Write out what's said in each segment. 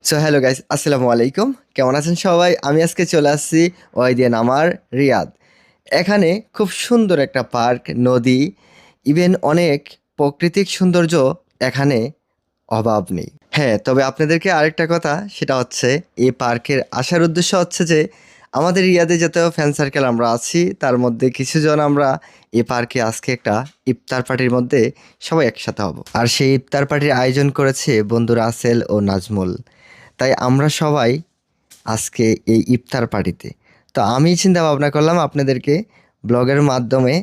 So hello guys, আসসালামু আলাইকুম। কেমন আছেন সবাই? আমি আজকে চলে আসছি ওয়াইদিয়া নামার রিয়াদ। এখানে খুব সুন্দর একটা পার্ক, নদী, ইভেন অনেক প্রাকৃতিক সৌন্দর্য এখানে অভাব নেই। হ্যাঁ, তবে আপনাদেরকে আরেকটা কথা, সেটা হচ্ছে এই পার্কের আসার উদ্দেশ্য হচ্ছে যে আমাদের রিয়াদে যত ফ্যান সার্কেল আমরা আছি তার মধ্যে কিছুজন আমরা এই পার্কে আজকে একটা ইফতার পার্টির মধ্যে সবাই একসাথে হব। আর সেই ইফতার পার্টির আয়োজন করেছে বন্ধু রাসেল ও নাজমুল। তাই আমরা সবাই আজকে এই ইফতার পার্টিতে। তো আমি চিন্তা ভাবনা করলাম আপনাদেরকে ব্লগের মাধ্যমে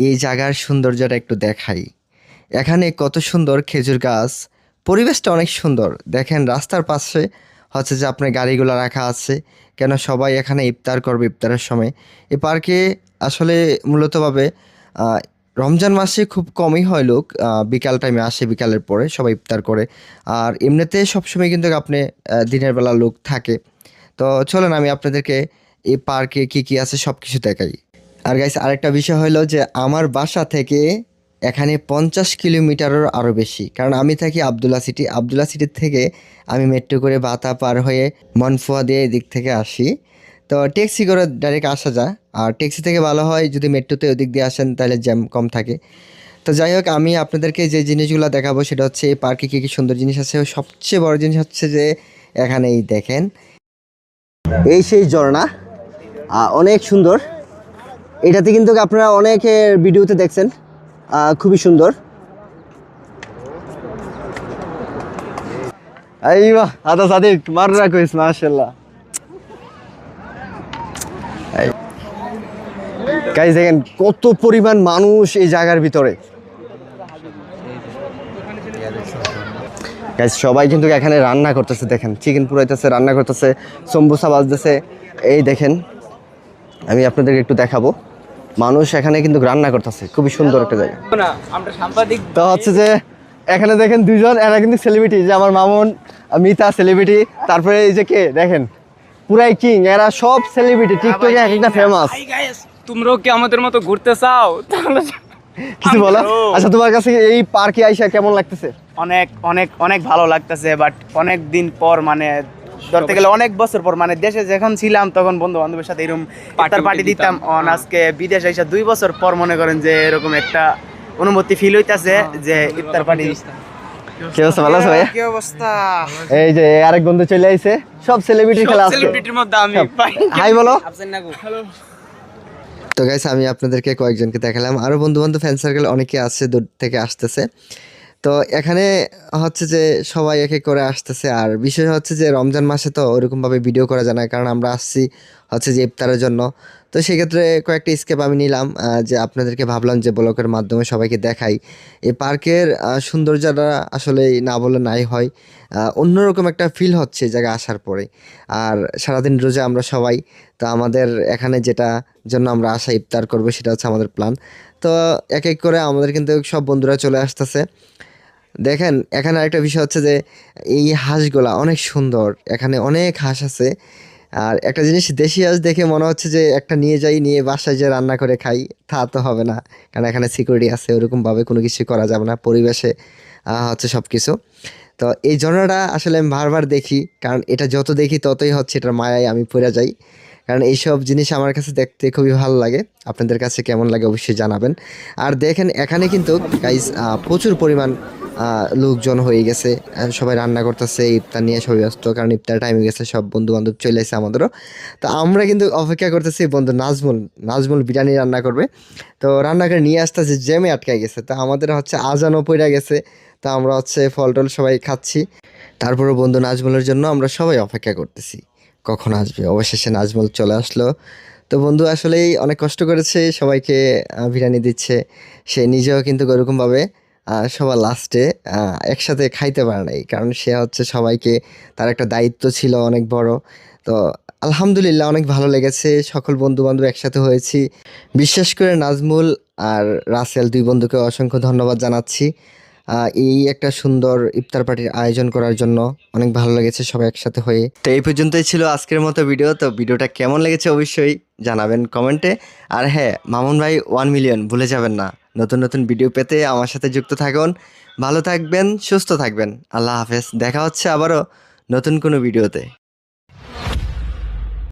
এই জায়গার সৌন্দর্যটা একটু দেখাই। এখানে কত সুন্দর খেজুর গাছ, পরিবেশটা অনেক সুন্দর। দেখেন রাস্তার পাশে হচ্ছে যে আপনার গাড়িগুলো রাখা আছে, কেন সবাই এখানে ইফতার করবে ইফতারের সময়। এই পার্কে আসলে মূলতভাবে আহ, রমজান মাসে খুব কমই হয় লোক, বিকাল টাইমে আসে, বিকালের পরে সবাই ইফতার করে। আর এমনিতে সবসময় কিন্তু আপনি দিনের বেলা লোক থাকে। তো চলেন আমি আপনাদেরকে এই পার্কে কি কি আছে সব কিছু দেখাই। আর গাইস, আরেকটা বিষয় হলো যে আমার বাসা থেকে এখানে 50 কিলোমিটারের আরও বেশি, কারণ আমি থাকি আবদুল্লা সিটির থেকে আমি মেট্রো করে বাতা পার হয়ে মনফুয়া দিয়ে এদিক থেকে আসি। তো ট্যাক্সি করে ডাইরেক্ট আসা যায়, আর ট্যাক্সি থেকে ভালো হয় যদি মেট্রোতে ওদিক দিয়ে আসেন, তাহলে জ্যাম কম থাকে। তো যাই হোক, আমি আপনাদেরকে যে জিনিসগুলো দেখাবো সেটা হচ্ছে এই পার্কে কী কী সুন্দর জিনিস আছে। সবচেয়ে বড় জিনিস হচ্ছে যে এখানেই দেখেন, এই সেই ঝর্ণা, অনেক সুন্দর। এটাতে কিন্তু আপনারা অনেকের ভিডিওতে দেখছেন, খুবই সুন্দর। আইবা আদা সাদিক মাররা কইস, মাশাআল্লাহ। গাইস দেখেন কত পরিমাণ মানুষ এই জায়গার ভিতরে। গাইস সবাই কিন্তু এখানে রান্না করতেছে, দেখেন চিকেন পুরাইতেছে, রান্না করতেছে, সম্বুসা বাজতেছে। এই দেখেন, আমি আপনাদেরকে একটু দেখাবো, মানুষ এখানে কিন্তু রান্না করতেছে, খুবই সুন্দর একটা জায়গা। তো হচ্ছে যে এখানে দেখেন দুইজন, এরা কিন্তু সেলিব্রিটি, যে আমার মামুন মিতা সেলিব্রিটি, তারপরে এই যে কে দেখেন পুরাই কিং, এরা সব সেলিব্রিটি, টিকটকে এক একটা ফেমাস। তোমরাও কি আমাদের মতো ঘুরতে চাও? তাহলে কিছু বলো। আচ্ছা, তোমার কাছে এই পার্কে আইসা কেমন লাগতেছে? অনেক অনেক অনেক ভালো লাগতেছে, বাট অনেক দিন পর, মানে ধরতে গেলে অনেক বছর পর, মানে দেশে যখন ছিলাম তখন বন্ধু বান্ধবের সাথে এরকম ইফতার পার্টি দিতাম। আজকে বিদেশে এসে 2 বছর পর মনে করেন যে এরকম একটা অনুভূতি ফিল হইতাছে যে ইফতার পার্টি। কি অবস্থা, ভালো আছো ভাইয়া? কি অবস্থা? এই যে আরেক বন্ধু চলে আইছে, সব সেলিব্রিটি খেলা আছে। সেলিব্রিটির মধ্যে আমি হাই বলো। হ্যালো। তো গাইস, আমি আপনাদেরকে কয়েকজনকে দেখালাম, আরো বন্ধু বান্ধব ফ্যান সার্কেল অনেকে আছে, দূর থেকে আসতেছে। তো এখানে হচ্ছে যে সবাই এক এক করে আসতেছে। আর বিষয় হচ্ছে যে রমজান মাসে তো ওরকমভাবে ভিডিও করা যায় না, কারণ আমরা আসছি হচ্ছে যে ইফতারের জন্য। তো সেক্ষেত্রে কয়েকটা স্কেপ আমি নিলাম, যে আপনাদেরকে ভাবলাম যে ব্লগের মাধ্যমে সবাইকে দেখাই। এই পার্কের সৌন্দর্যটা আসলে না বলে নাই হয়। অন্যরকম একটা ফিল হচ্ছে এই জায়গায় আসার পরে। আর সারাদিন রোজা আমরা সবাই, তো আমাদের এখানে যেটা জন্য আমরা আসা ইফতার করবো সেটা হচ্ছে আমাদের প্ল্যান। তো এক এক করে আমাদের কিন্তু সব বন্ধুরা চলে আসতেছে। দেখেন এখানে আরেকটা বিষয় হচ্ছে যে এই হাঁসগুলা অনেক সুন্দর, এখানে অনেক হাঁস আছে। আর একটা জিনিস, দেশি হাঁস দেখে মনে হচ্ছে যে একটা নিয়ে যাই, নিয়ে বাসায় যে রান্না করে খাই, তা তো হবে না, কারণ এখানে সিকিউরিটি আছে, ওরকমভাবে কোনো কিছু করা যাবে না, পরিবেশে হচ্ছে সব কিছু। তো এই ঝর্ণাটা আসলে আমি বারবার দেখি, কারণ এটা যত দেখি ততই হচ্ছে এটার মায়ায় আমি পড়ে যাই, কারণ এইসব জিনিস আমার কাছে দেখতে খুবই ভালো লাগে। আপনাদের কাছে কেমন লাগে অবশ্যই জানাবেন। আর দেখেন এখানে কিন্তু গাইস প্রচুর পরিমাণ লোকজন হয়ে গেছে, সবাই রান্না করতেছে, ইফতার নিয়ে সবাই ব্যস্ত, কারণ ইফতার টাইম হয়ে গেছে, সব বন্ধু বান্ধব চলে এসেছে আমাদেরও। তো আমরা কিন্তু অপেক্ষা করতেছি বন্ধু নাজমুল বিরিয়ানি রান্না করবে। তো রান্না করে নিয়ে আসতেছে, জ্যামে আটকে গেছে, তো আমাদের হচ্ছে আজানও পড়ে গেছে। তো আমরা হচ্ছে ফল টল সবাই খাচ্ছি, তারপরে বন্ধু নাজমুলের জন্য আমরা সবাই অপেক্ষা করতেছি কখন আসবে। অবশেষে নাজমুল চলে আসলো। তো বন্ধু আসলেই অনেক কষ্ট করেছে, সবাইকে বিরিয়ানি দিচ্ছে। সে নিজেও কিন্তু ওরকমভাবে সবার লাস্টে একসাথে খাইতে পারে নাই, কারণ সে হচ্ছে সবাইকে, তার একটা দায়িত্ব ছিল অনেক বড়। তো আলহামদুলিল্লাহ অনেক ভালো লেগেছে, সকল বন্ধু বান্ধব একসাথে হয়েছি। বিশেষ করে নাজমুল আর রাসেল, দুই বন্ধুকে অসংখ্য ধন্যবাদ জানাচ্ছি এই একটা সুন্দর ইফতার পার্টির আয়োজন করার জন্য। অনেক ভালো লেগেছে সবাই একসাথে হয়ে। তো এই পর্যন্তই ছিল আজকের মতো ভিডিও। তো ভিডিওটা কেমন লেগেছে অবশ্যই জানাবেন কমেন্টে। আর হ্যাঁ, মামুন ভাই 1 মিলিয়ন ভুলে যাবেন না। নতুন নতুন ভিডিও পেতে আমার সাথে যুক্ত থাকুন। ভালো থাকবেন, সুস্থ থাকবেন। আল্লাহ হাফেজ, দেখা হচ্ছে আবারও নতুন কোনো ভিডিওতে।